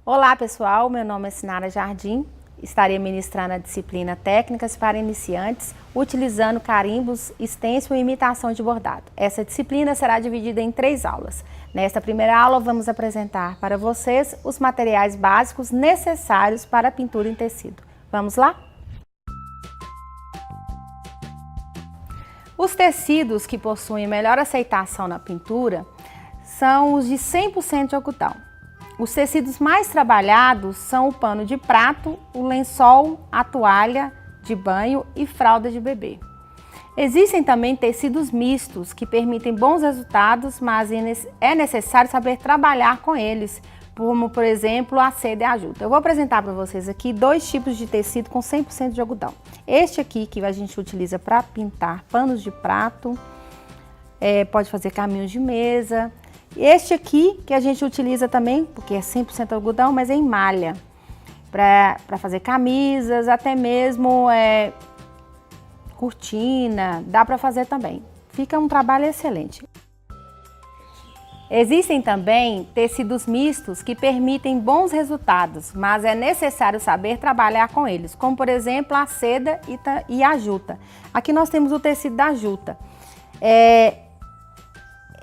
Olá pessoal, meu nome é Sinara Jardim, estarei ministrando a disciplina Técnicas para Iniciantes, utilizando carimbos, stencil e imitação de bordado. Essa disciplina será dividida em 3 aulas. Nesta primeira aula vamos apresentar para vocês os materiais básicos necessários para a pintura em tecido. Vamos lá? Os tecidos que possuem melhor aceitação na pintura são os de 100% de algodão. Os tecidos mais trabalhados são o pano de prato, o lençol, a toalha de banho e fralda de bebê. Existem também tecidos mistos que permitem bons resultados, mas é necessário saber trabalhar com eles, como por exemplo a seda e a juta. Eu vou apresentar para vocês aqui 2 tipos de tecido com 100% de algodão. Este aqui que a gente utiliza para pintar panos de prato, pode fazer caminhos de mesa. Este aqui que a gente utiliza também, porque é 100% algodão, mas é em malha, para fazer camisas, até mesmo cortina, dá para fazer também. Fica um trabalho excelente. Existem também tecidos mistos que permitem bons resultados, mas é necessário saber trabalhar com eles, como por exemplo a seda e a juta. Aqui nós temos o tecido da juta.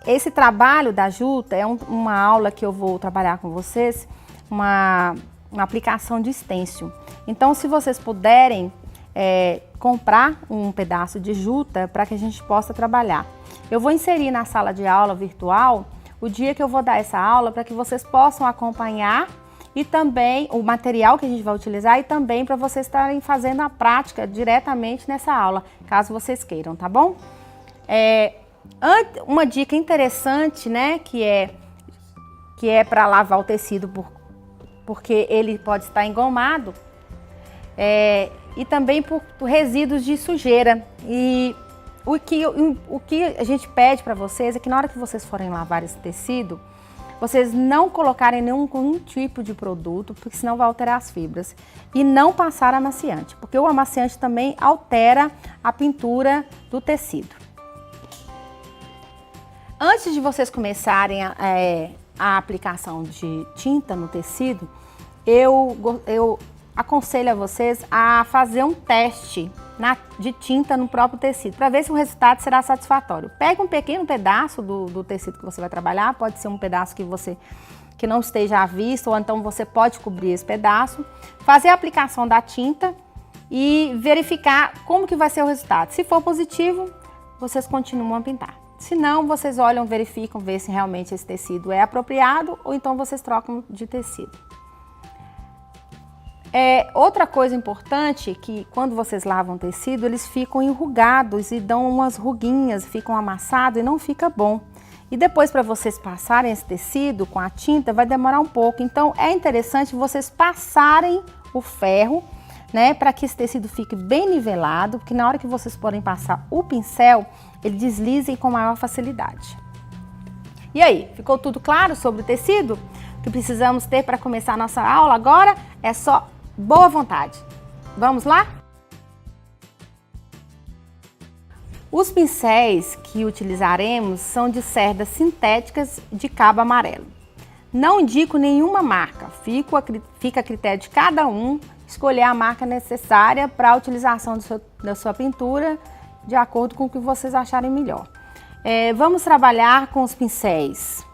Esse trabalho da juta é uma aula que eu vou trabalhar com vocês, uma aplicação de stencil. Então, se vocês puderem comprar um pedaço de juta para que a gente possa trabalhar. Eu vou inserir na sala de aula virtual o dia que eu vou dar essa aula para que vocês possam acompanhar e também o material que a gente vai utilizar e também para vocês estarem fazendo a prática diretamente nessa aula, caso vocês queiram, tá bom? Uma dica interessante, né, que é para lavar o tecido, porque ele pode estar engomado, e também por resíduos de sujeira. E o que a gente pede para vocês é que na hora que vocês forem lavar esse tecido, vocês não colocarem nenhum tipo de produto, porque senão vai alterar as fibras. E não passar amaciante, porque o amaciante também altera a pintura do tecido. Antes de vocês começarem a aplicação de tinta no tecido, eu aconselho a vocês a fazer um teste de tinta no próprio tecido, para ver se o resultado será satisfatório. Pega um pequeno pedaço do tecido que você vai trabalhar, pode ser um pedaço que não esteja à vista, ou então você pode cobrir esse pedaço, fazer a aplicação da tinta e verificar como que vai ser o resultado. Se for positivo, vocês continuam a pintar. Se não, vocês olham, verificam, ver se realmente esse tecido é apropriado ou então vocês trocam de tecido. Outra coisa importante é que quando vocês lavam o tecido, eles ficam enrugados e dão umas ruguinhas, ficam amassados e não fica bom. E depois para vocês passarem esse tecido com a tinta vai demorar um pouco, então é interessante vocês passarem o ferro, né, para que esse tecido fique bem nivelado, porque na hora que vocês forem passar o pincel, ele desliza com maior facilidade. E aí, ficou tudo claro sobre o tecido? O que precisamos ter para começar a nossa aula agora é só boa vontade. Vamos lá? Os pincéis que utilizaremos são de cerdas sintéticas de cabo amarelo. Não indico nenhuma marca, fica a critério de cada um escolher a marca necessária para a utilização da sua pintura, de acordo com o que vocês acharem melhor. Vamos trabalhar com os pincéis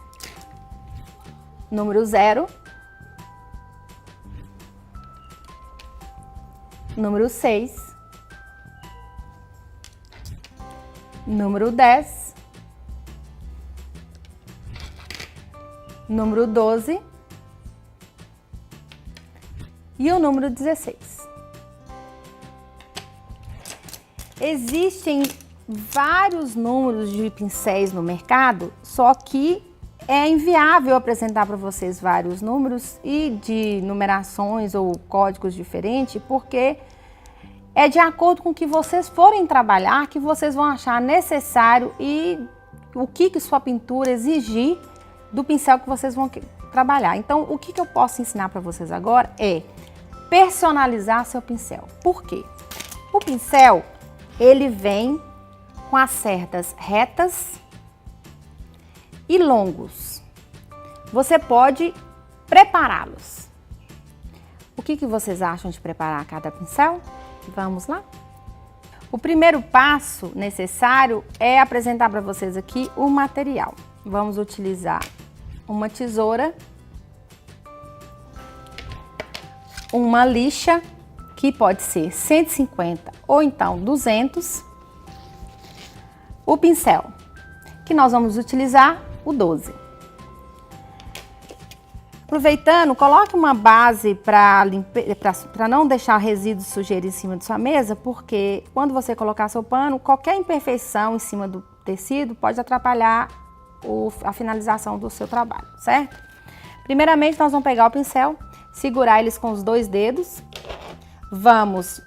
número 0, número 6, número 10, número 12 e o número 16. Existem vários números de pincéis no mercado, só que é inviável apresentar para vocês vários números e de numerações ou códigos diferentes, porque é de acordo com o que vocês forem trabalhar que vocês vão achar necessário e o que sua pintura exigir do pincel que vocês vão trabalhar. Então, o que eu posso ensinar para vocês agora é personalizar seu pincel. Por quê? O pincel, ele vem com as cerdas retas e longos. Você pode prepará-los. O que vocês acham de preparar cada pincel? Vamos lá? O primeiro passo necessário é apresentar para vocês aqui o material. Vamos utilizar uma tesoura, uma lixa, que pode ser 150 ou então 200, o pincel, que nós vamos utilizar o 12. Aproveitando, coloque uma base para não deixar resíduo de sujeira em cima de sua mesa, porque quando você colocar seu pano, qualquer imperfeição em cima do tecido pode atrapalhar a finalização do seu trabalho, certo? Primeiramente, nós vamos pegar o pincel, segurar eles com os 2 dedos, vamos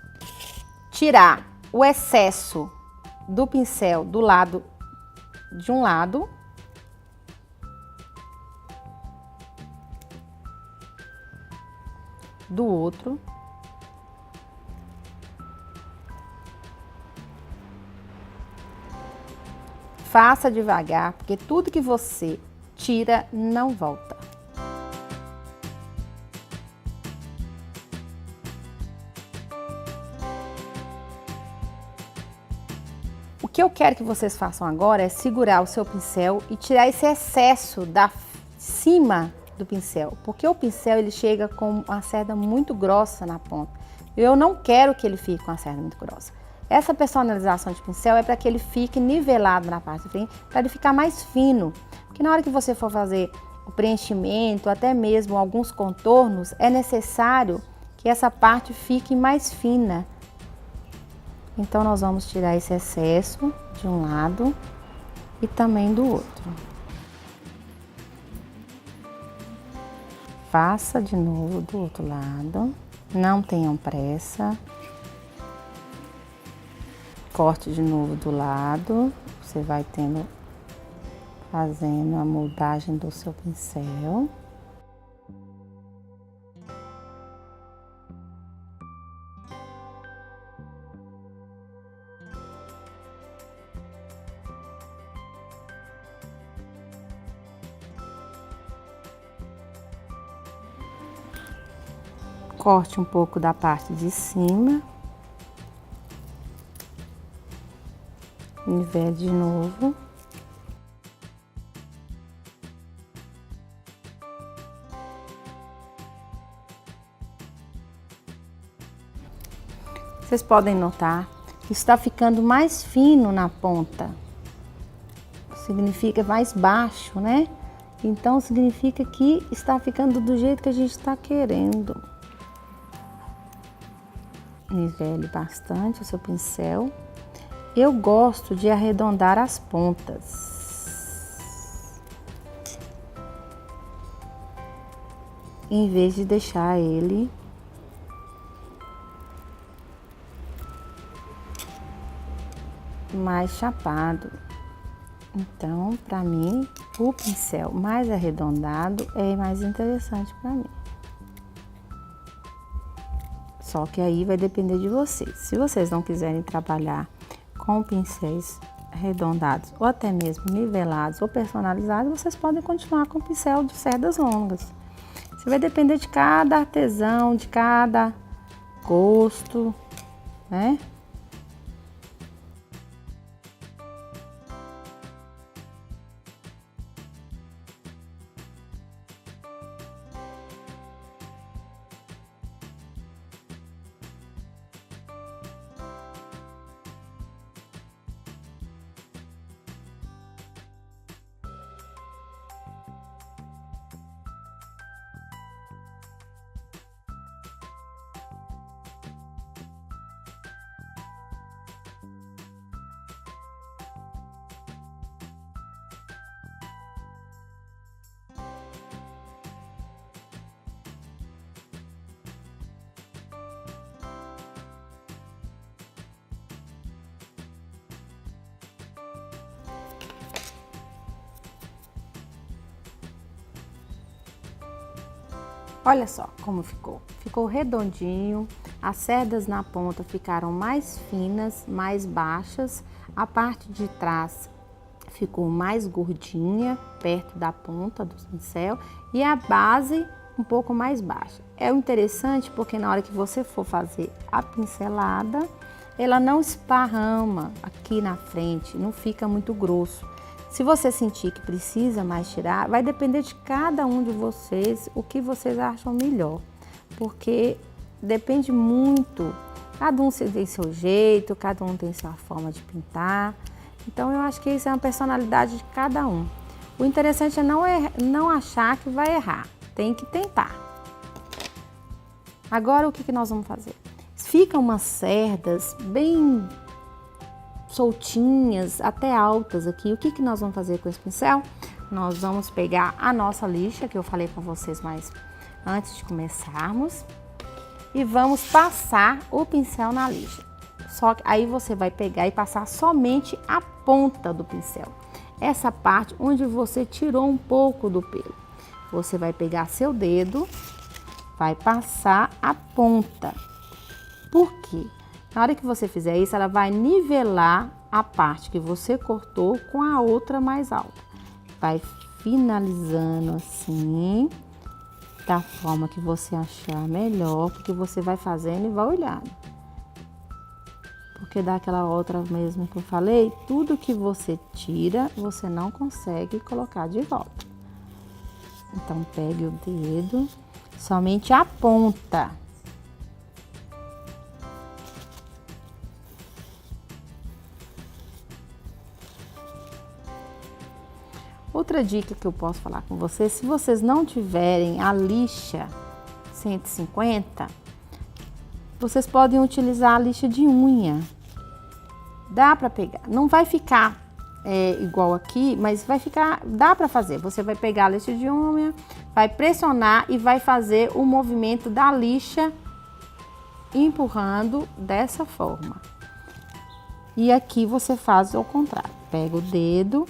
tirar o excesso do pincel do lado de um lado, do outro, faça devagar, porque tudo que você tira não volta. O que eu quero que vocês façam agora é segurar o seu pincel e tirar esse excesso da cima do pincel, porque o pincel ele chega com uma cerda muito grossa na ponta. Eu não quero que ele fique com uma cerda muito grossa. Essa personalização de pincel é para que ele fique nivelado na parte de frente, para ele ficar mais fino. Porque na hora que você for fazer o preenchimento, até mesmo alguns contornos, é necessário que essa parte fique mais fina. Então nós vamos tirar esse excesso de um lado e também do outro. Faça de novo do outro lado, não tenham pressa. Corte de novo do lado, você vai fazendo a moldagem do seu pincel. Corte um pouco da parte de cima. Nivele de novo. Vocês podem notar que está ficando mais fino na ponta. Significa mais baixo, né? Então significa que está ficando do jeito que a gente está querendo. Nivele bastante o seu pincel. Eu gosto de arredondar as pontas, em vez de deixar ele mais chapado. Então, para mim, o pincel mais arredondado é mais interessante para mim. Só que aí vai depender de vocês. Se vocês não quiserem trabalhar com pincéis arredondados ou até mesmo nivelados ou personalizados, vocês podem continuar com pincel de cerdas longas. Isso vai depender de cada artesão, de cada gosto, né? Olha só como ficou. Ficou redondinho, as cerdas na ponta ficaram mais finas, mais baixas, a parte de trás ficou mais gordinha, perto da ponta do pincel, e a base um pouco mais baixa. É o interessante porque na hora que você for fazer a pincelada, ela não esparrama aqui na frente, não fica muito grosso. Se você sentir que precisa mais tirar, vai depender de cada um de vocês, o que vocês acham melhor. Porque depende muito, cada um tem seu jeito, cada um tem sua forma de pintar. Então eu acho que isso é uma personalidade de cada um. O interessante é não achar que vai errar, tem que tentar. Agora o que nós vamos fazer? Ficam umas cerdas bem soltinhas, até altas aqui. O que nós vamos fazer com esse pincel? Nós vamos pegar a nossa lixa, que eu falei com vocês mais antes de começarmos, e vamos passar o pincel na lixa. Só que aí você vai pegar e passar somente a ponta do pincel. Essa parte onde você tirou um pouco do pelo. Você vai pegar seu dedo, vai passar a ponta. Por quê? Na hora que você fizer isso, ela vai nivelar a parte que você cortou com a outra mais alta. Vai finalizando assim, da forma que você achar melhor, porque você vai fazendo e vai olhando. Porque daquela outra mesmo que eu falei, tudo que você tira, você não consegue colocar de volta. Então, pegue o dedo, somente a ponta. Outra dica que eu posso falar com vocês, se vocês não tiverem a lixa 150, vocês podem utilizar a lixa de unha. Dá para pegar, não vai ficar igual aqui, mas vai ficar, dá para fazer. Você vai pegar a lixa de unha, vai pressionar e vai fazer o movimento da lixa empurrando dessa forma. E aqui você faz ao contrário, pega o dedo,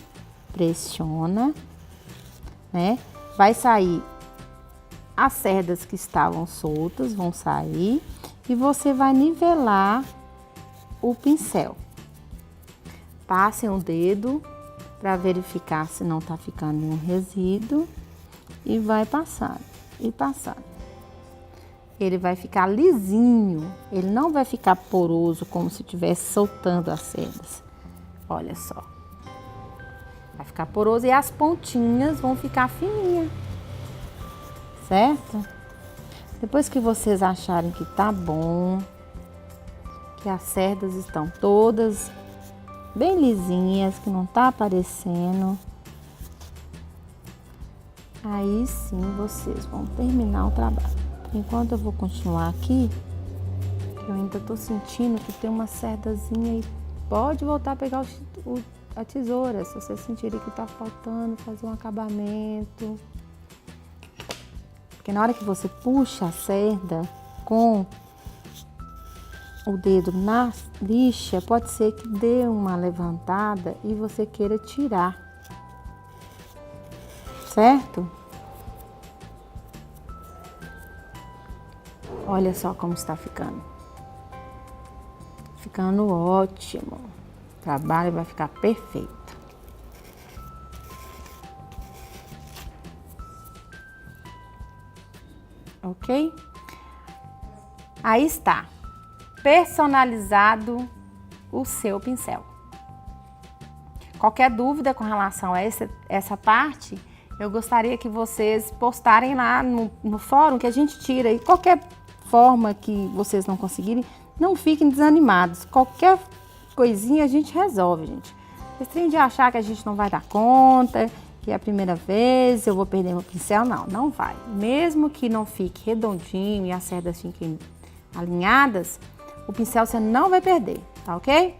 pressiona, né? Vai sair as cerdas que estavam soltas, vão sair e você vai nivelar o pincel. Passe um dedo para verificar se não tá ficando nenhum resíduo e vai passando e passando. Ele vai ficar lisinho, ele não vai ficar poroso como se estivesse soltando as cerdas. Olha só. Vai ficar poroso e as pontinhas vão ficar fininhas, certo? Depois que vocês acharem que tá bom, que as cerdas estão todas bem lisinhas, que não tá aparecendo, aí sim vocês vão terminar o trabalho. Por enquanto eu vou continuar aqui, que eu ainda tô sentindo que tem uma cerdazinha aí. Pode voltar a pegar a tesoura, se você sentir que tá faltando fazer um acabamento. Porque na hora que você puxa a cerda com o dedo na lixa, pode ser que dê uma levantada e você queira tirar, certo? Olha só como está ficando. Ficando ótimo. O trabalho vai ficar perfeito. Ok? Aí está. Personalizado o seu pincel. Qualquer dúvida com relação a essa parte, eu gostaria que vocês postarem lá no fórum, que a gente tira. E qualquer forma que vocês não conseguirem, não fiquem desanimados. Qualquer coisinha a gente resolve, gente. Esse trem de achar que a gente não vai dar conta, que é a primeira vez, eu vou perder meu pincel, não vai. Mesmo que não fique redondinho e as cerdas fiquem alinhadas, o pincel você não vai perder, tá ok?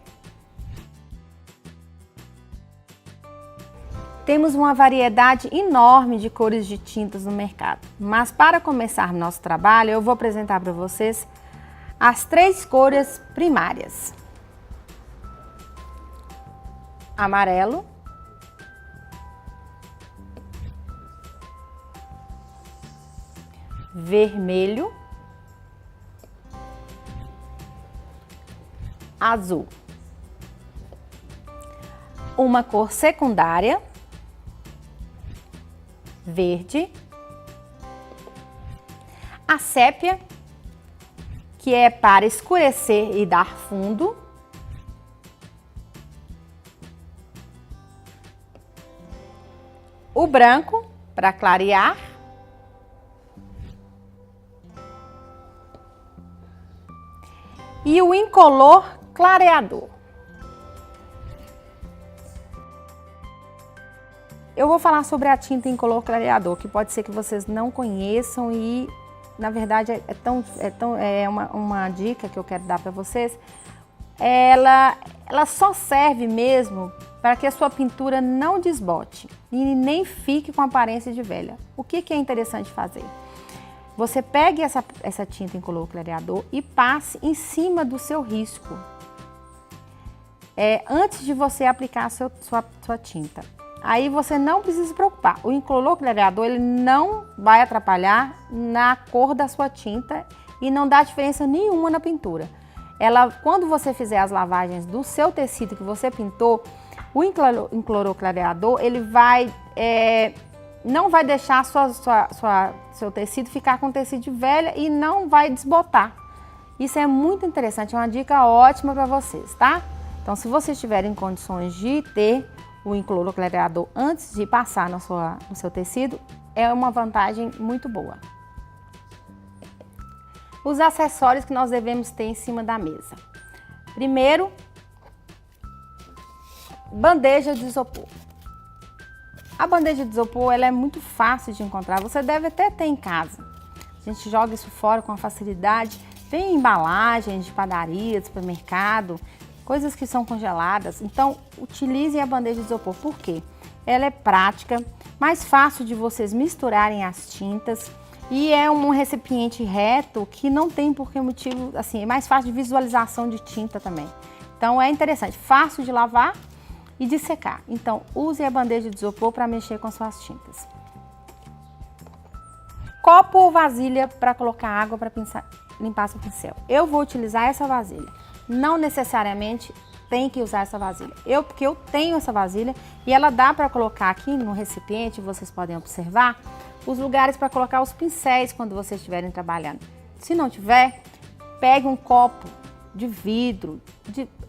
Temos uma variedade enorme de cores de tintas no mercado, mas para começar nosso trabalho, eu vou apresentar para vocês as 3 cores primárias: amarelo, vermelho, azul. Uma cor secundária, verde, A sépia, que é para escurecer e dar fundo. O branco, para clarear. E o incolor clareador. Eu vou falar sobre a tinta incolor clareador, que pode ser que vocês não conheçam e, na verdade, é uma dica que eu quero dar para vocês. Ela só serve mesmo para que a sua pintura não desbote e nem fique com aparência de velha. O que é interessante fazer? Você pegue essa tinta incolor clareador e passe em cima do seu risco, antes de você aplicar a sua tinta. Aí você não precisa se preocupar. O incolor clareador ele não vai atrapalhar na cor da sua tinta e não dá diferença nenhuma na pintura. Quando você fizer as lavagens do seu tecido que você pintou, o incolor clareador ele não vai deixar seu tecido ficar com tecido de velha e não vai desbotar. Isso é muito interessante, é uma dica ótima para vocês, tá? Então, se vocês tiverem condições de ter o incolor clareador antes de passar no seu tecido, é uma vantagem muito boa. Os acessórios que nós devemos ter em cima da mesa. Primeiro, bandeja de isopor. A bandeja de isopor ela é muito fácil de encontrar, você deve até ter em casa. A gente joga isso fora com facilidade. Tem embalagens de padaria, de supermercado, coisas que são congeladas. Então, utilizem a bandeja de isopor. Por quê? Ela é prática, mais fácil de vocês misturarem as tintas e é um recipiente reto que não tem por que motivo, assim, é mais fácil de visualização de tinta também. Então, é interessante, fácil de lavar e de secar. Então, use a bandeja de isopor para mexer com suas tintas. Copo ou vasilha para colocar água para limpar seu pincel. Eu vou utilizar essa vasilha. Não necessariamente tem que usar essa vasilha. Porque eu tenho essa vasilha e ela dá para colocar aqui no recipiente, vocês podem observar, os lugares para colocar os pincéis quando vocês estiverem trabalhando. Se não tiver, pegue um copo de vidro.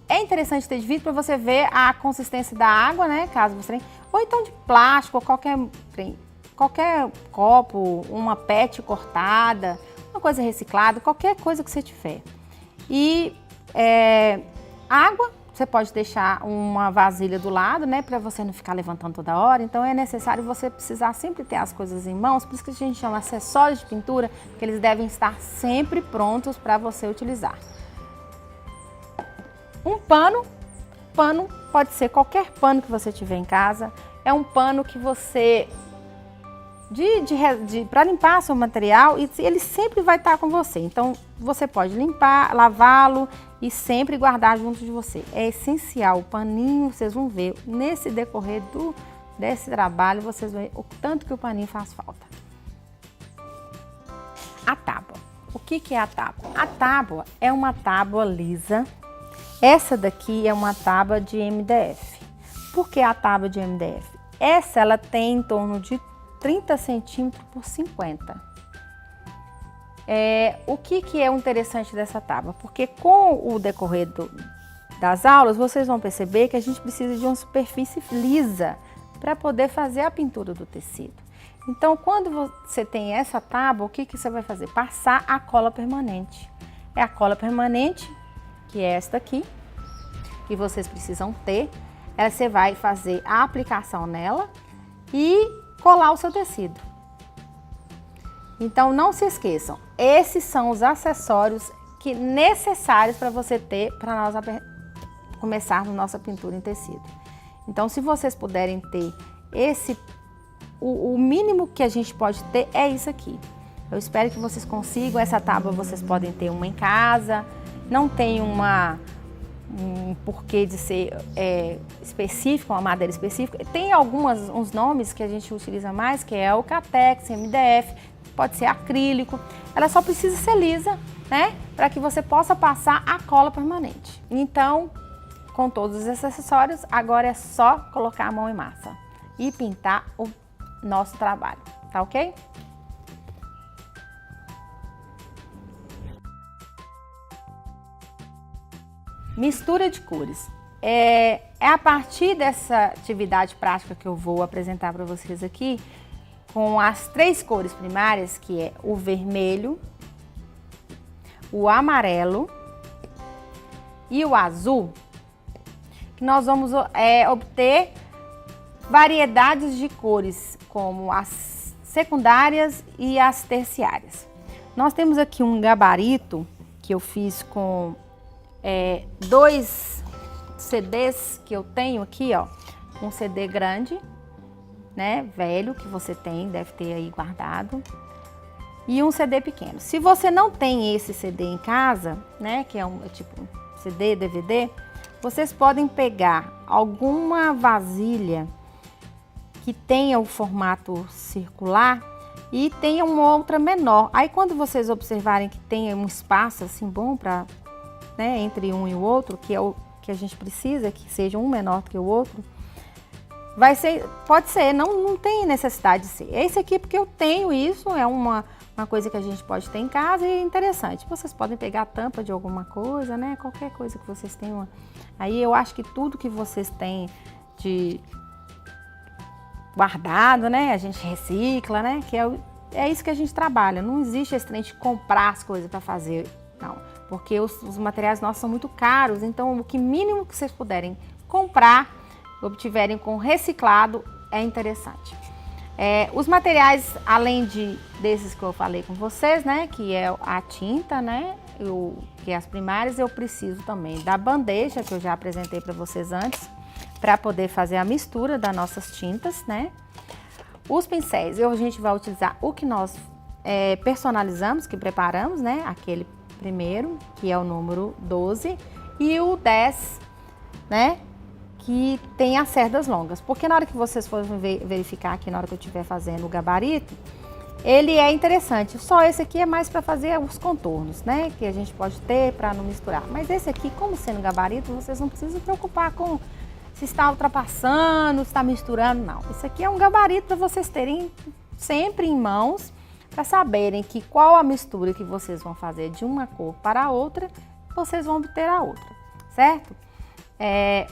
É interessante ter de vidro para você ver a consistência da água, né? Caso você tenha. Ou então de plástico, ou qualquer copo, uma PET cortada, uma coisa reciclada, qualquer coisa que você tiver. E água, você pode deixar uma vasilha do lado, né, para você não ficar levantando toda hora. Então é necessário você precisar sempre ter as coisas em mãos, por isso que a gente chama acessórios de pintura, que eles devem estar sempre prontos para você utilizar. Um pano pode ser qualquer pano que você tiver em casa, é um pano que você para limpar seu material e ele sempre vai estar com você. Então você pode limpar, lavá-lo e sempre guardar junto de você. É essencial, o paninho, vocês vão ver nesse decorrer desse trabalho, vocês vão ver o tanto que o paninho faz falta. A tábua. O que é a tábua? A tábua é uma tábua lisa. Essa daqui é uma tábua de MDF. Por que a tábua de MDF? Ela tem em torno de 30 centímetros por 50. O que é o interessante dessa tábua? Porque com o decorrer das aulas, vocês vão perceber que a gente precisa de uma superfície lisa para poder fazer a pintura do tecido. Então, quando você tem essa tábua, o que você vai fazer? Passar a cola permanente. É a cola permanente, que é esta aqui, que vocês precisam ter. Você vai fazer a aplicação nela e colar o seu tecido. Então não se esqueçam, esses são os acessórios necessários para você ter para nós começarmos nossa pintura em tecido. Então se vocês puderem ter o mínimo que a gente pode ter é isso aqui. Eu espero que vocês consigam. Essa tábua vocês podem ter uma em casa, não tem um porquê de ser específico, uma madeira específica. Tem uns nomes que a gente utiliza mais, que é o Catex, MDF, pode ser acrílico. Ela só precisa ser lisa, né? Para que você possa passar a cola permanente. Então, com todos os acessórios, agora é só colocar a mão em massa e pintar o nosso trabalho, tá ok? Mistura de cores. É a partir dessa atividade prática que eu vou apresentar para vocês aqui, com as 3 cores primárias, que é o vermelho, o amarelo e o azul, que nós vamos obter variedades de cores, como as secundárias e as terciárias. Nós temos aqui um gabarito que eu fiz com 2 CDs que eu tenho aqui, ó. Um CD grande, né, velho, que você deve ter aí guardado, e um CD pequeno. Se você não tem esse CD em casa, né, que é tipo CD, DVD, vocês podem pegar alguma vasilha que tenha o formato circular e tenha uma outra menor. Aí quando vocês observarem que tem um espaço assim bom para, né, entre um e o outro, que é o que a gente precisa, que seja um menor do que o outro, pode ser, não tem necessidade de ser. Esse aqui, porque eu tenho isso, é uma coisa que a gente pode ter em casa e é interessante. Vocês podem pegar a tampa de alguma coisa, né? Qualquer coisa que vocês tenham. Aí eu acho que tudo que vocês têm de guardado, né? A gente recicla, né? Que é isso que a gente trabalha. Não existe esse trem de comprar as coisas para fazer, não. Porque os materiais nossos são muito caros, então o que mínimo que vocês puderem comprar, obtiverem com reciclado, é interessante. Os materiais, além desses que eu falei com vocês, né, que é a tinta, né, que é as primárias, eu preciso também da bandeja, que eu já apresentei para vocês antes, para poder fazer a mistura das nossas tintas, né. Os pincéis, a gente vai utilizar o que nós personalizamos, que preparamos, né, aquele primeiro, que é o número 12, e o 10, né, que tem as cerdas longas. Porque na hora que vocês forem verificar aqui, na hora que eu estiver fazendo o gabarito, ele é interessante. Só esse aqui é mais para fazer os contornos, né, que a gente pode ter para não misturar. Mas esse aqui, como sendo gabarito, vocês não precisam se preocupar com se está ultrapassando, se está misturando, não. Isso aqui é um gabarito para vocês terem sempre em mãos, para saberem que qual a mistura que vocês vão fazer de uma cor para a outra, vocês vão obter a outra, certo?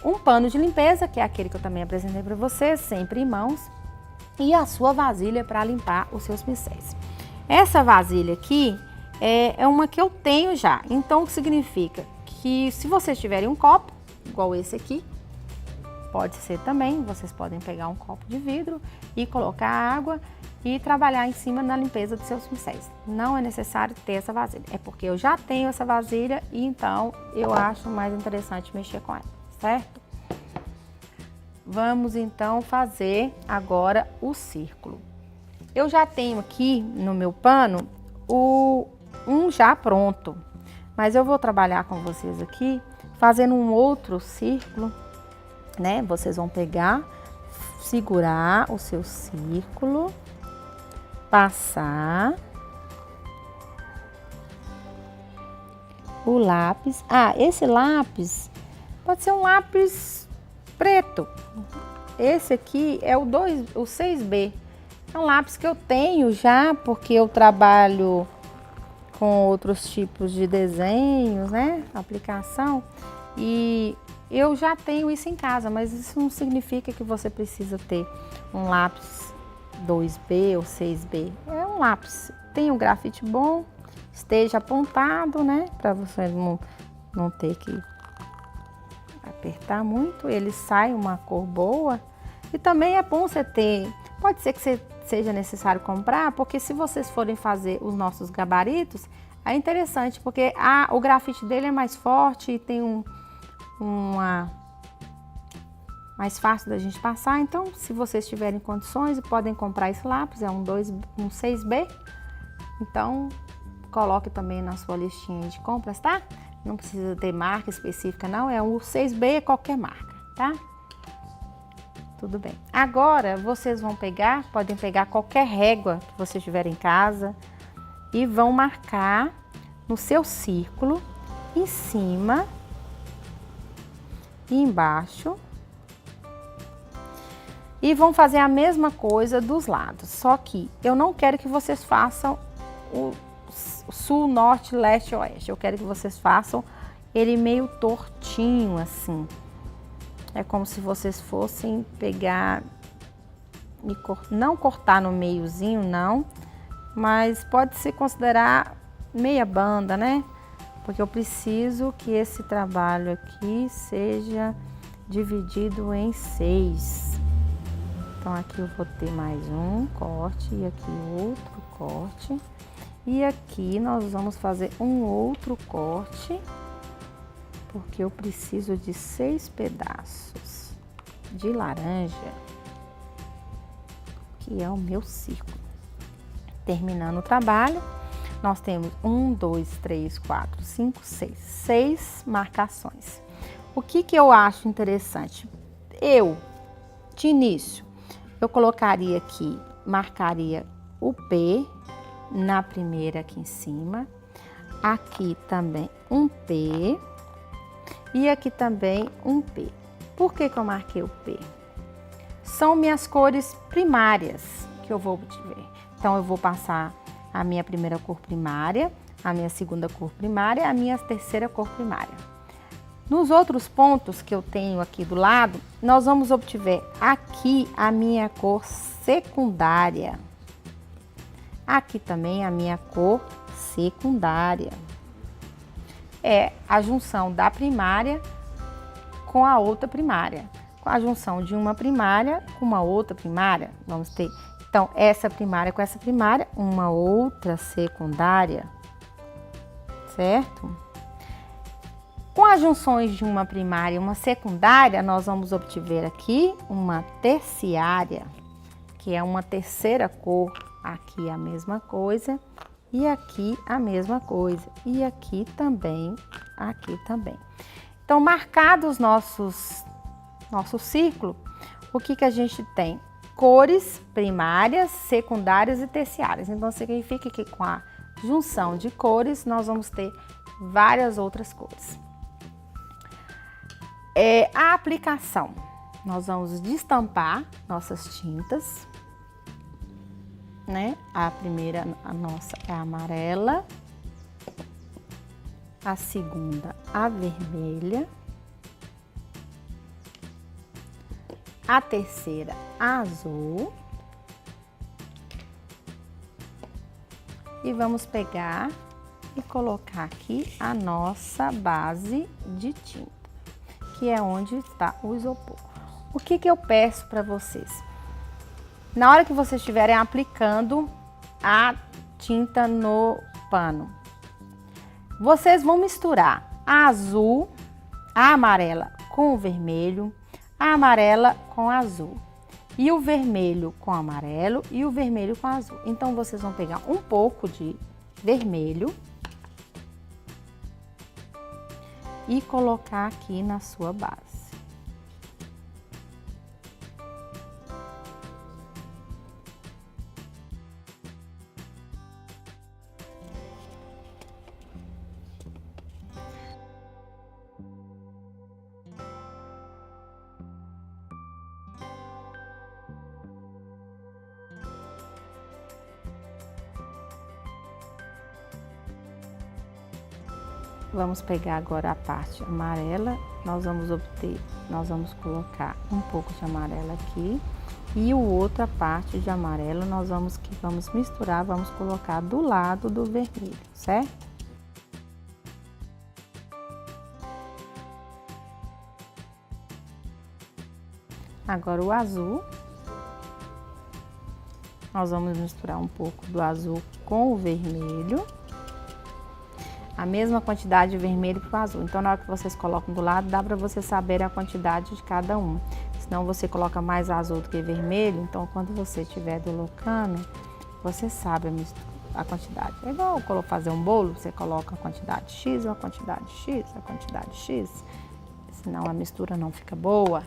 Um pano de limpeza, que é aquele que eu também apresentei para vocês, sempre em mãos, e a sua vasilha para limpar os seus pincéis. Essa vasilha aqui é uma que eu tenho já, então o que significa que se vocês tiverem um copo, igual esse aqui, pode ser também, vocês podem pegar um copo de vidro e colocar água e trabalhar em cima na limpeza dos seus pincéis. Não é necessário ter essa vasilha, é porque eu já tenho essa vasilha e então eu acho mais interessante mexer com ela, certo? Vamos então fazer agora o círculo. Eu já tenho aqui no meu pano um já pronto, mas eu vou trabalhar com vocês aqui fazendo um outro círculo, né? Vocês vão pegar, segurar o seu círculo, passar o lápis. Esse lápis pode ser um lápis preto. Esse aqui é o 6B. É um lápis que eu tenho já, porque eu trabalho com outros tipos de desenhos, né? Aplicação. E eu já tenho isso em casa, mas isso não significa que você precisa ter um lápis 2B ou 6B. É um lápis, tem um grafite bom, esteja apontado, né? Para você não ter que apertar muito, ele sai uma cor boa. E também é bom você ter, pode ser que seja necessário comprar, porque se vocês forem fazer os nossos gabaritos, é interessante, porque o grafite dele é mais forte e tem mais fácil da gente passar. Então, se vocês tiverem condições, podem comprar esse lápis, é um 6B. Então, coloque também na sua listinha de compras, tá? Não precisa ter marca específica, não. É o 6B, qualquer marca, tá? Tudo bem. Agora, vocês podem pegar qualquer régua que vocês tiverem em casa e vão marcar no seu círculo, em cima e embaixo. E vão fazer a mesma coisa dos lados, só que eu não quero que vocês façam o sul, norte, leste, oeste. Eu quero que vocês façam ele meio tortinho. retinho assim. É como se vocês fossem pegar e não cortar no meiozinho, não, mas pode se considerar meia banda, né? Porque eu preciso que esse trabalho aqui seja dividido em 6. Então aqui eu vou ter mais um corte e aqui outro corte. E aqui nós vamos fazer um outro corte, porque eu preciso de 6 pedaços de laranja, que é o meu círculo. Terminando o trabalho, nós temos 1, 2, 3, 4, 5, 6. 6 marcações. O que eu acho interessante? De início, eu colocaria aqui, marcaria o P na primeira aqui em cima. Aqui também um P. E aqui também um P. Por que eu marquei o P? São minhas cores primárias que eu vou obter. Então, eu vou passar a minha primeira cor primária, a minha segunda cor primária, a minha terceira cor primária. Nos outros pontos que eu tenho aqui do lado, nós vamos obter aqui a minha cor secundária. Aqui também a minha cor secundária. É a junção da primária com a outra primária. Com a junção de uma primária com uma outra primária, vamos ter, então, essa primária com essa primária, uma outra secundária, certo? Com as junções de uma primária e uma secundária, nós vamos obter aqui uma terciária, que é uma terceira cor. Aqui a mesma coisa e aqui a mesma coisa. E aqui também, aqui também. Então, marcados nosso círculo, o que a gente tem? Cores primárias, secundárias e terciárias. Então, significa que com a junção de cores, nós vamos ter várias outras cores. A aplicação. Nós vamos destampar nossas tintas, né? A primeira, a nossa é a amarela. A segunda, a vermelha. A terceira, a azul. E vamos pegar e colocar aqui a nossa base de tinta, que é onde está o isopor. O que eu peço para vocês? Na hora que vocês estiverem aplicando a tinta no pano, vocês vão misturar a azul, a amarela com o vermelho, a amarela com azul, e o vermelho com amarelo e o vermelho com azul. Então, vocês vão pegar um pouco de vermelho e colocar aqui na sua base. Vamos pegar agora a parte amarela, nós vamos colocar um pouco de amarelo aqui e o outra parte de amarelo nós vamos misturar, vamos colocar do lado do vermelho, certo? Agora o azul, nós vamos misturar um pouco do azul com o vermelho. A mesma quantidade de vermelho que o azul. Então, na hora que vocês colocam do lado, dá para você saber a quantidade de cada um. Senão, você coloca mais azul do que vermelho. Então, quando você estiver colocando, você sabe a quantidade. É igual fazer um bolo, você coloca a quantidade X, a quantidade X, a quantidade X. Senão, a mistura não fica boa.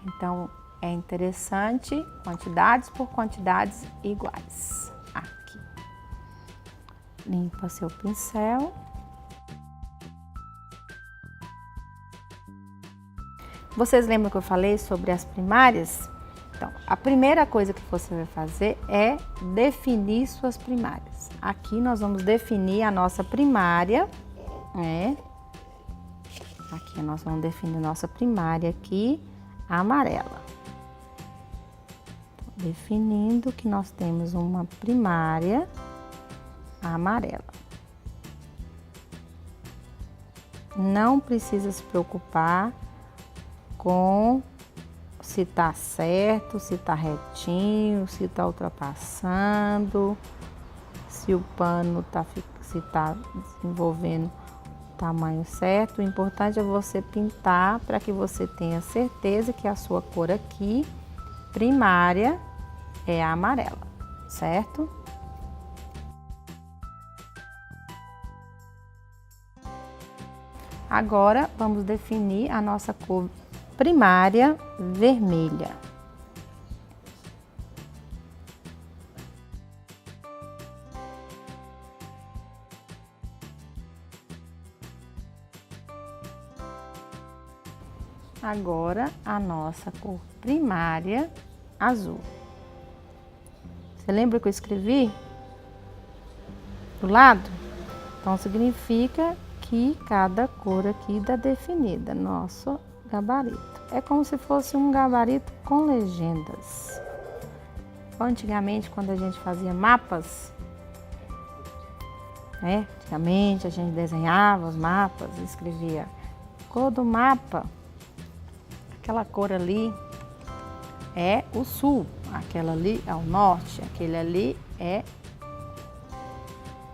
Então, é interessante quantidades por quantidades iguais. Aqui. Limpa seu pincel. Vocês lembram que eu falei sobre as primárias? Então, a primeira coisa que você vai fazer é definir suas primárias. Aqui nós vamos definir a nossa primária, né? Aqui nós vamos definir nossa primária aqui, amarela. Definindo que nós temos uma primária amarela. Não precisa se preocupar com se tá certo, se tá retinho, se tá ultrapassando, se o pano se tá desenvolvendo o tamanho certo. O importante é você pintar para que você tenha certeza que a sua cor aqui, primária, é a amarela, certo? Agora, vamos definir a nossa cor primária vermelha. Agora, a nossa cor primária azul. Você lembra que eu escrevi do lado? Então, significa que cada cor aqui está definida, nosso gabarito. É como se fosse um gabarito com legendas. Antigamente, quando a gente fazia mapas, né? Antigamente a gente desenhava os mapas, escrevia cor do mapa, aquela cor ali é o sul, aquela ali é o norte, aquele ali é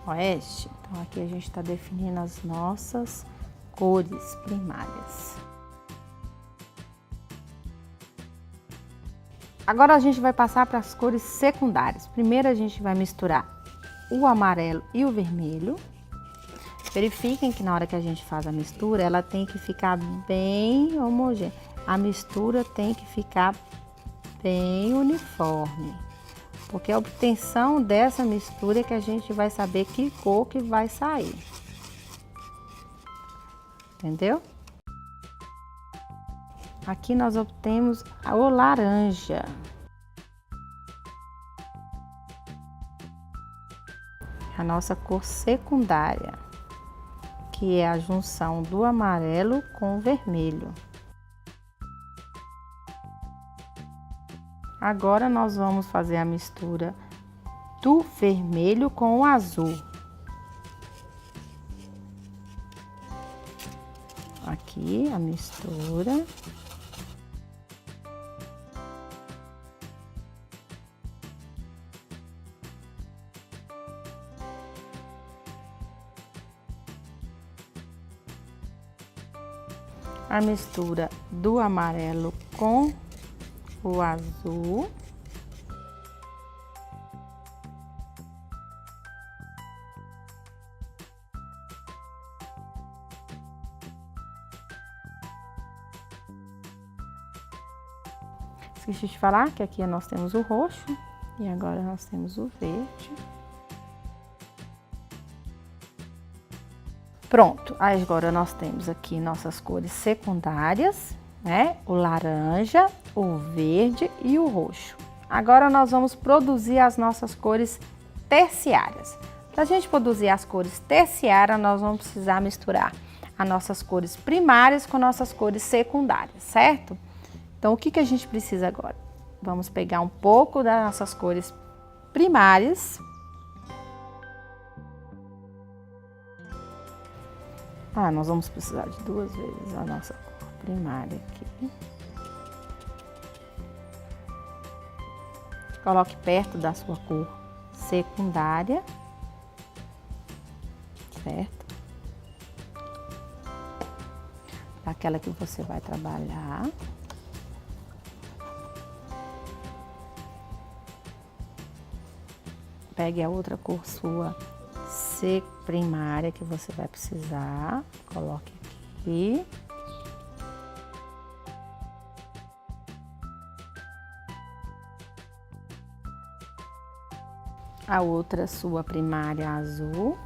oeste. Então, aqui a gente está definindo as nossas cores primárias. Agora a gente vai passar para as cores secundárias. Primeiro a gente vai misturar o amarelo e o vermelho. Verifiquem que na hora que a gente faz a mistura, ela tem que ficar bem homogênea. A mistura tem que ficar bem uniforme. Porque a obtenção dessa mistura é que a gente vai saber que cor que vai sair. Entendeu? Aqui nós obtemos o laranja. A nossa cor secundária, que é a junção do amarelo com o vermelho. Agora nós vamos fazer a mistura do vermelho com o azul. Aqui a mistura. A mistura do amarelo com o azul. Esqueci de falar que aqui nós temos o roxo e agora nós temos o verde. Pronto, agora nós temos aqui nossas cores secundárias, né? O laranja, o verde e o roxo. Agora nós vamos produzir as nossas cores terciárias. Para a gente produzir as cores terciárias, nós vamos precisar misturar as nossas cores primárias com nossas cores secundárias, certo? Então, o que a gente precisa agora? Vamos pegar um pouco das nossas cores primárias. Nós vamos precisar de 2 vezes a nossa cor primária aqui. Coloque perto da sua cor secundária, certo? Aquela que você vai trabalhar. Pegue a outra cor sua primária que você vai precisar, coloque aqui. A outra sua primária azul.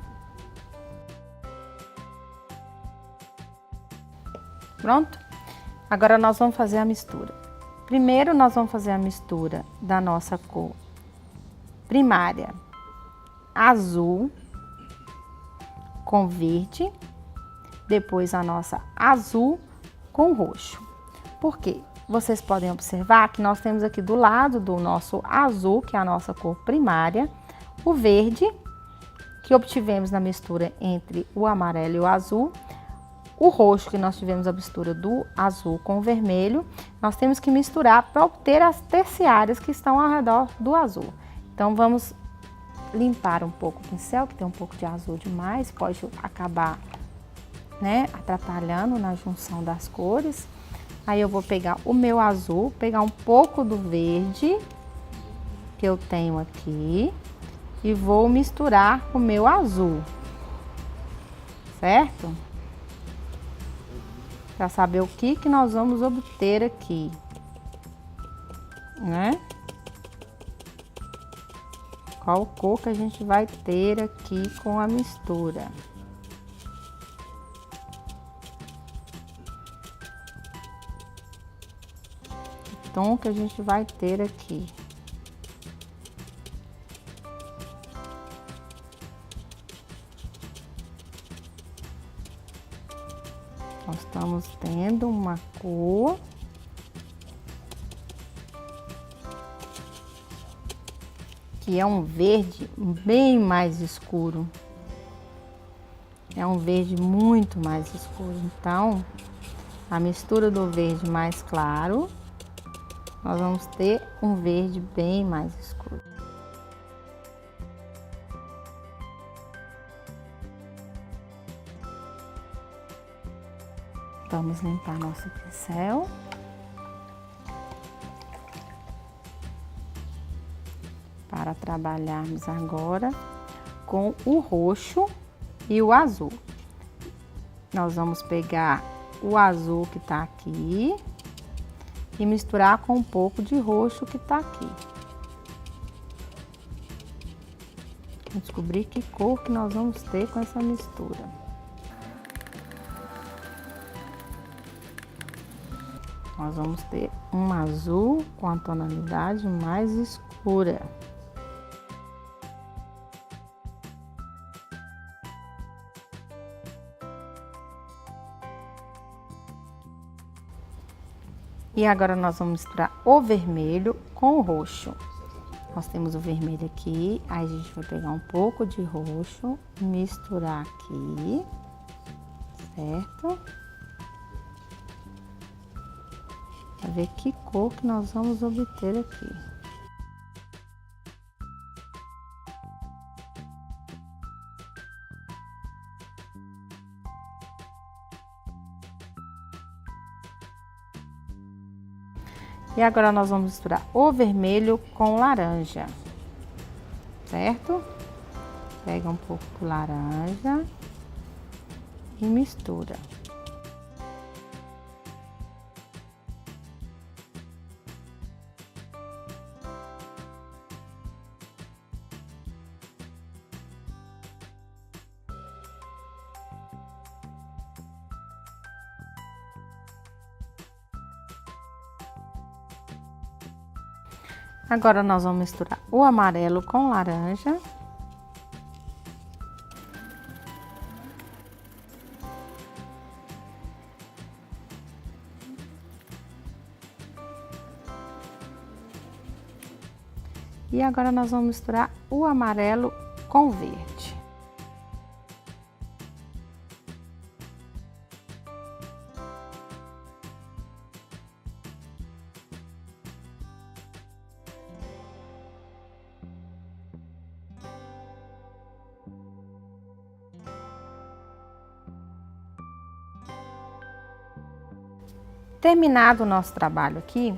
Pronto? Agora nós vamos fazer a mistura. Primeiro nós vamos fazer a mistura da nossa cor primária azul com verde depois a nossa azul com roxo. Por quê? Vocês podem observar que nós temos aqui do lado do nosso azul, que é a nossa cor primária, o verde, que obtivemos na mistura entre o amarelo e o azul, o roxo, que nós tivemos a mistura do azul com o vermelho. Nós temos que misturar para obter as terciárias que estão ao redor do azul. Então, vamos limpar um pouco o pincel, que tem um pouco de azul demais, pode acabar, né, atrapalhando na junção das cores. Aí eu vou pegar o meu azul, pegar um pouco do verde que eu tenho aqui e vou misturar com o meu azul, certo? Para saber o que nós vamos obter aqui, né? Qual cor que a gente vai ter aqui com a mistura. Tom que a gente vai ter aqui. Nós estamos tendo uma cor que é um verde bem mais escuro. É um verde muito mais escuro. Então, a mistura do verde mais claro, nós vamos ter um verde bem mais escuro. Vamos limpar nosso pincel. Para trabalharmos agora com o roxo e o azul. Nós vamos pegar o azul que tá aqui e misturar com um pouco de roxo que tá aqui. Vamos descobrir que cor que nós vamos ter com essa mistura. Nós vamos ter um azul com a tonalidade mais escura. E agora nós vamos misturar o vermelho com o roxo. Nós temos o vermelho aqui, aí a gente vai pegar um pouco de roxo, misturar aqui, certo? Para ver que cor que nós vamos obter aqui. E agora nós vamos misturar o vermelho com o laranja, certo? Pega um pouco do laranja e mistura. Agora nós vamos misturar o amarelo com laranja. E agora nós vamos misturar o amarelo com o verde. Terminado o nosso trabalho aqui,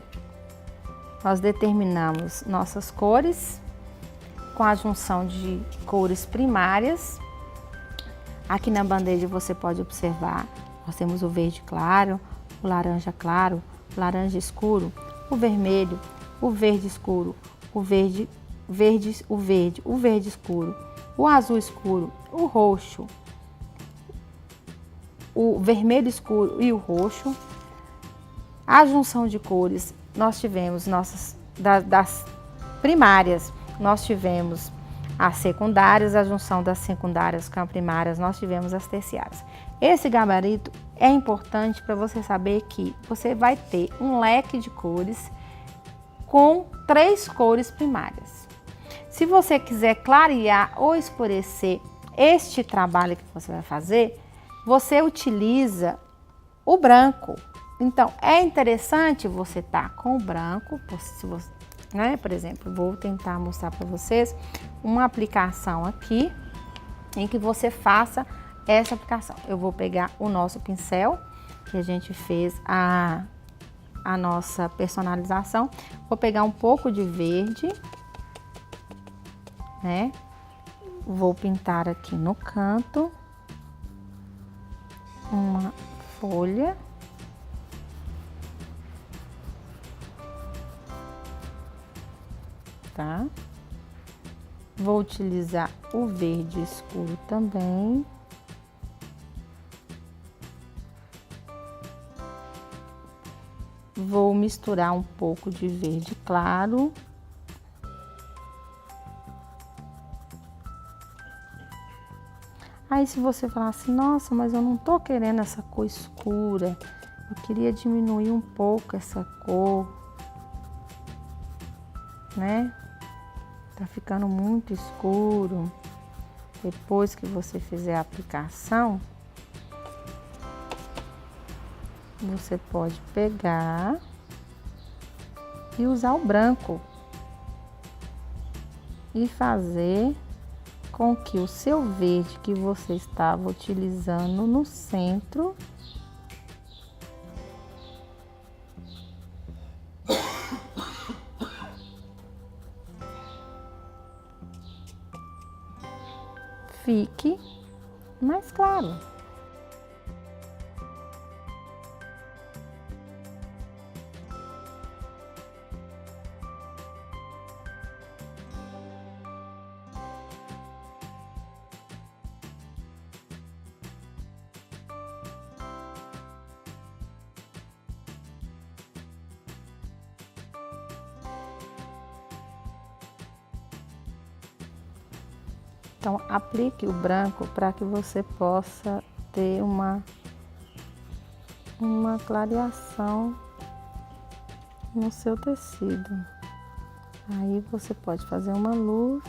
nós determinamos nossas cores com a junção de cores primárias. Aqui na bandeja você pode observar, nós temos o verde claro, o laranja claro, o laranja escuro, o vermelho, o verde escuro, o verde escuro, o azul escuro, o roxo, o vermelho escuro e o roxo. A junção de cores, nós tivemos das primárias, nós tivemos as secundárias, a junção das secundárias com as primárias, nós tivemos as terciárias. Esse gabarito é importante para você saber que você vai ter um leque de cores com 3 cores primárias. Se você quiser clarear ou escurecer este trabalho que você vai fazer, você utiliza o branco. Então, é interessante você estar com o branco, se você, né? Por exemplo, vou tentar mostrar para vocês uma aplicação aqui, em que você faça essa aplicação. Eu vou pegar o nosso pincel, que a gente fez a nossa personalização. Vou pegar um pouco de verde, né? Vou pintar aqui no canto uma folha. Tá? Vou utilizar o verde escuro também. Vou misturar um pouco de verde claro. Aí, se você falar assim, nossa, mas eu não tô querendo essa cor escura, eu queria diminuir um pouco essa cor, né? Tá ficando muito escuro. Depois que você fizer a aplicação, você pode pegar e usar o branco e fazer com que o seu verde que você estava utilizando no centro fique mais claro. Então, aplique o branco para que você possa ter uma clareação no seu tecido. Aí você pode fazer uma luz,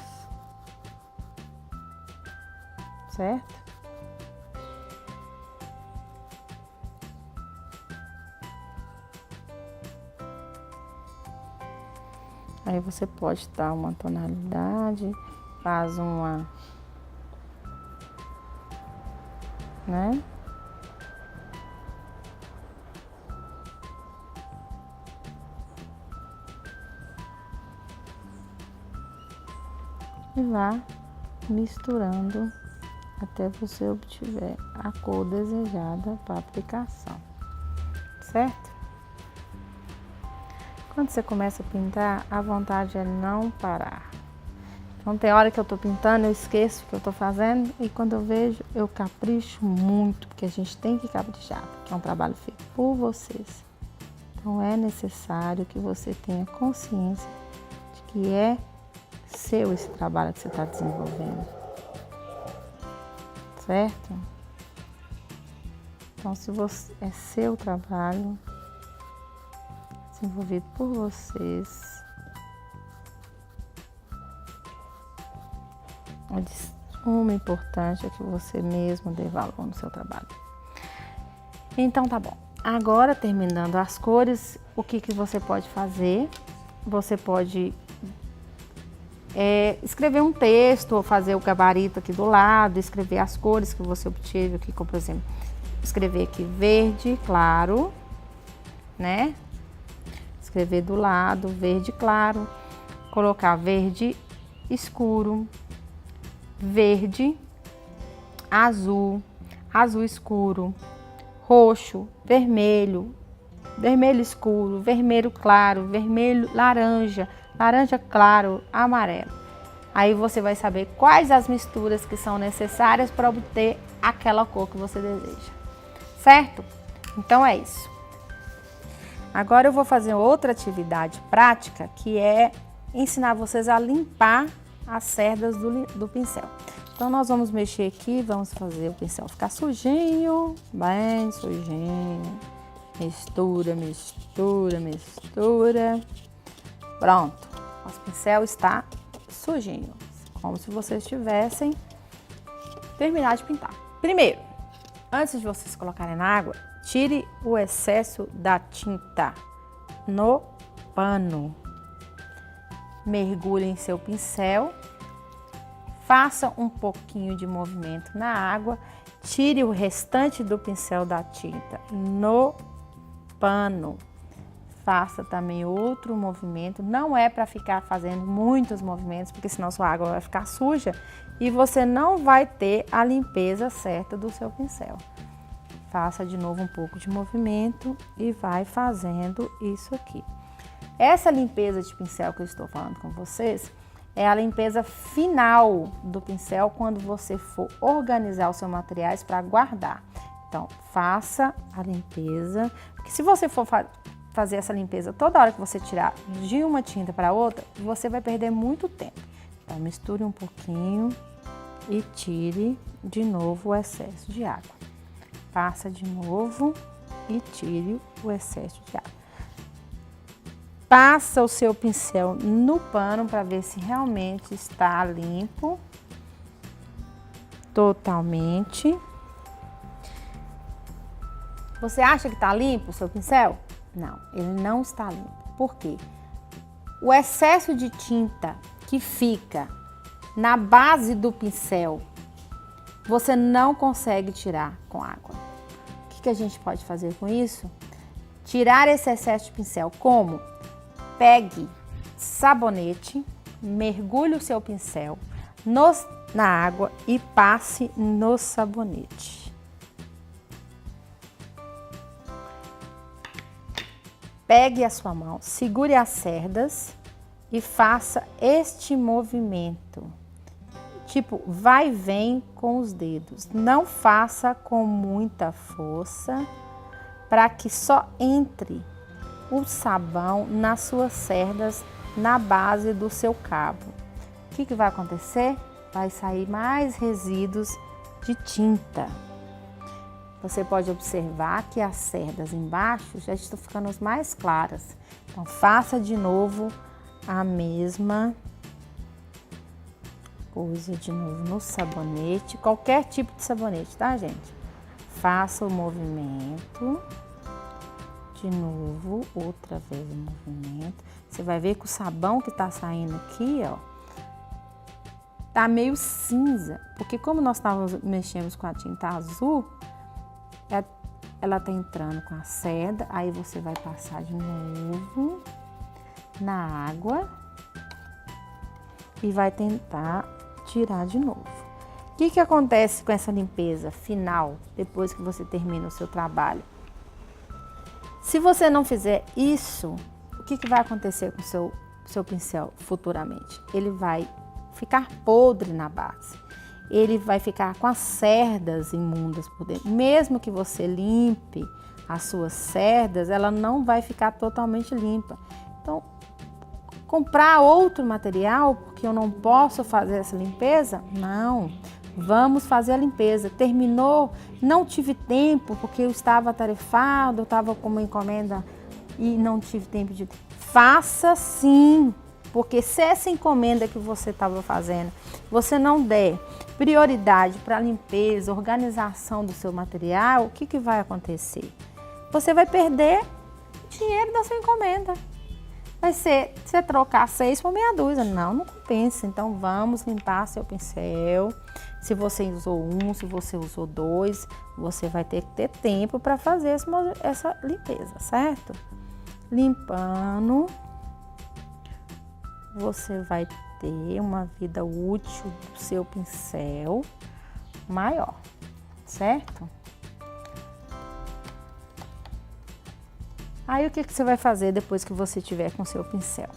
certo? Aí você pode dar uma tonalidade, faz uma, né? E vá misturando até você obtiver a cor desejada para a aplicação, certo? Quando você começa a pintar, a vontade é não parar. Então tem hora que eu tô pintando, eu esqueço o que eu tô fazendo e quando eu vejo, eu capricho muito, porque a gente tem que caprichar, porque é um trabalho feito por vocês. Então é necessário que você tenha consciência de que é seu esse trabalho que você está desenvolvendo, certo? Então, se você é seu trabalho, desenvolvido por vocês, é de suma importância que você mesmo dê valor no seu trabalho. Então, tá bom. Agora, terminando as cores, o que você pode fazer? Você pode escrever um texto ou fazer o gabarito aqui do lado, escrever as cores que você obteve aqui, como por exemplo, escrever aqui verde claro, né? Escrever do lado verde claro, colocar verde escuro, verde, azul, azul escuro, roxo, vermelho, vermelho escuro, vermelho claro, vermelho laranja, laranja claro, amarelo. Aí você vai saber quais as misturas que são necessárias para obter aquela cor que você deseja, certo? Então é isso. Agora eu vou fazer outra atividade prática, que é ensinar vocês a limpar as cerdas do pincel. Então, nós vamos mexer aqui, vamos fazer o pincel ficar sujinho, bem sujinho. Mistura, mistura, mistura. Pronto, nosso pincel está sujinho, como se vocês tivessem terminado de pintar. Primeiro, antes de vocês colocarem na água, tire o excesso da tinta no pano. Mergulhe em seu pincel, faça um pouquinho de movimento na água, tire o restante do pincel da tinta no pano. Faça também outro movimento, não é para ficar fazendo muitos movimentos, porque senão sua água vai ficar suja e você não vai ter a limpeza certa do seu pincel. Faça de novo um pouco de movimento e vai fazendo isso aqui. Essa limpeza de pincel que eu estou falando com vocês é a limpeza final do pincel quando você for organizar os seus materiais para guardar. Então, faça a limpeza, porque se você for fazer essa limpeza toda hora que você tirar de uma tinta para outra, você vai perder muito tempo. Então, misture um pouquinho e tire de novo o excesso de água. Passa de novo e tire o excesso de água. Passa o seu pincel no pano para ver se realmente está limpo, totalmente. Você acha que está limpo o seu pincel? Não, ele não está limpo. Por quê? O excesso de tinta que fica na base do pincel, você não consegue tirar com água. O que a gente pode fazer com isso? Tirar esse excesso de pincel. Como? Pegue sabonete, mergulhe o seu pincel na água e passe no sabonete. Pegue a sua mão, segure as cerdas e faça este movimento. Tipo, vai e vem com os dedos. Não faça com muita força para que só entre o sabão nas suas cerdas, na base do seu cabo. O que vai acontecer? Vai sair mais resíduos de tinta. Você pode observar que as cerdas embaixo já estão ficando mais claras. Então, faça de novo a mesma coisa de novo no sabonete, qualquer tipo de sabonete, tá, gente? Faça o movimento. De novo, outra vez o movimento. Você vai ver que o sabão que tá saindo aqui, ó, tá meio cinza. Porque como nós mexemos com a tinta azul, ela tá entrando com a cerda. Aí você vai passar de novo na água e vai tentar tirar de novo. O que acontece com essa limpeza final, depois que você termina o seu trabalho? Se você não fizer isso, o que vai acontecer com o seu pincel futuramente? Ele vai ficar podre na base. Ele vai ficar com as cerdas imundas por dentro. Mesmo que você limpe as suas cerdas, ela não vai ficar totalmente limpa. Então, comprar outro material, porque eu não posso fazer essa limpeza? Não. Vamos fazer a limpeza. Terminou, não tive tempo porque eu estava atarefado, eu estava com uma encomenda e não tive tempo de... Faça sim, porque se essa encomenda que você estava fazendo, você não der prioridade para a limpeza, organização do seu material, o que vai acontecer? Você vai perder o dinheiro da sua encomenda. Vai ser, você trocar 6 por meia dúzia. Não compensa. Então, vamos limpar seu pincel. Se você usou 1, se você usou 2, você vai ter que ter tempo para fazer essa limpeza, certo? Limpando, você vai ter uma vida útil do seu pincel maior, certo? Aí, o que você vai fazer depois que você tiver com o seu pincel?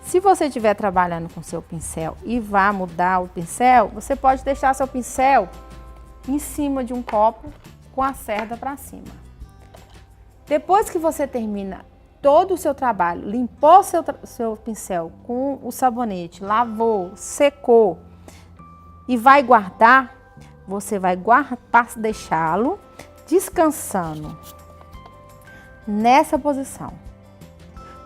Se você estiver trabalhando com o seu pincel e vai mudar o pincel, você pode deixar seu pincel em cima de um copo com a cerda para cima. Depois que você termina todo o seu trabalho, limpou seu pincel com o sabonete, lavou, secou e vai guardar, você vai deixá-lo descansando nessa posição.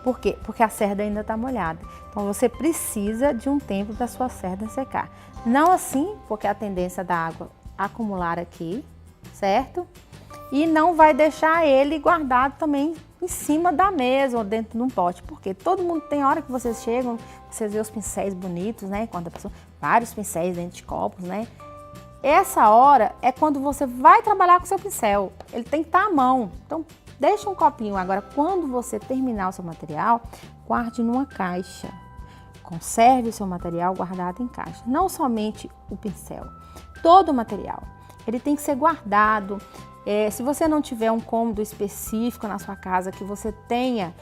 Por quê? Porque a cerda ainda está molhada. Então você precisa de um tempo para sua cerda secar. Não assim, porque a tendência da água acumular aqui, certo? E não vai deixar ele guardado também em cima da mesa ou dentro de um pote, porque todo mundo tem hora que vocês chegam, vocês veem os pincéis bonitos, né? Quando a pessoa, vários pincéis dentro de copos, né? Essa hora é quando você vai trabalhar com o seu pincel, ele tem que estar à mão. Então, deixa um copinho. Agora, quando você terminar o seu material, guarde numa caixa. Conserve o seu material guardado em caixa. Não somente o pincel, todo o material. Ele tem que ser guardado. Se você não tiver um cômodo específico na sua casa, que você tenha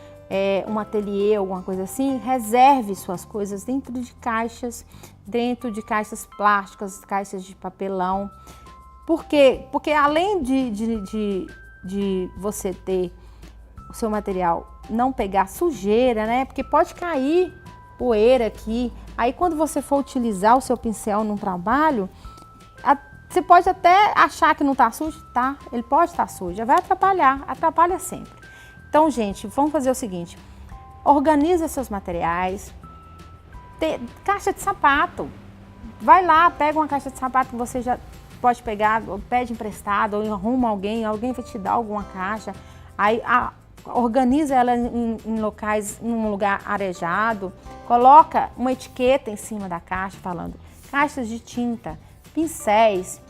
um ateliê, alguma coisa assim, reserve suas coisas dentro de caixas plásticas, caixas de papelão. Por quê? Porque além de você ter o seu material não pegar sujeira, né? Porque pode cair poeira aqui. Aí quando você for utilizar o seu pincel num trabalho, você pode até achar que não está sujo, tá? Ele pode estar sujo, vai atrapalhar, atrapalha sempre. Então, gente, vamos fazer o seguinte, organiza seus materiais, caixa de sapato, vai lá, pega uma caixa de sapato que você já pode pegar, ou pede emprestado, ou arruma alguém vai te dar alguma caixa, aí organiza ela em locais, num lugar arejado, coloca uma etiqueta em cima da caixa falando caixas de tinta, pincéis,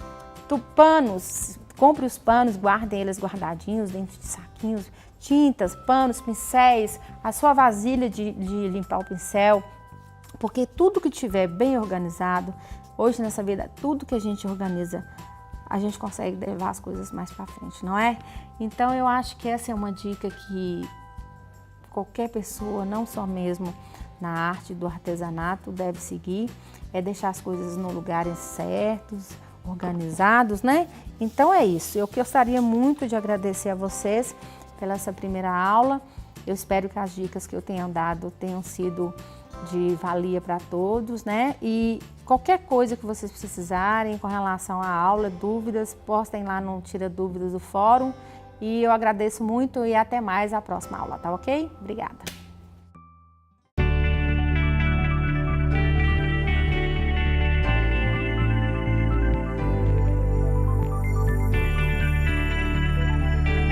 panos, compre os panos, guardem eles guardadinhos dentro de saquinhos, tintas, panos, pincéis, a sua vasilha de limpar o pincel, porque tudo que tiver bem organizado, hoje nessa vida, tudo que a gente organiza, a gente consegue levar as coisas mais para frente, não é? Então eu acho que essa é uma dica que qualquer pessoa, não só mesmo na arte do artesanato, deve seguir, é deixar as coisas no lugares certos, organizados, né? Então é isso. Eu gostaria muito de agradecer a vocês pela essa primeira aula. Eu espero que as dicas que eu tenha dado tenham sido de valia para todos, né? E qualquer coisa que vocês precisarem com relação à aula, dúvidas, postem lá no Tira Dúvidas do Fórum. E eu agradeço muito e até mais a próxima aula, tá ok? Obrigada!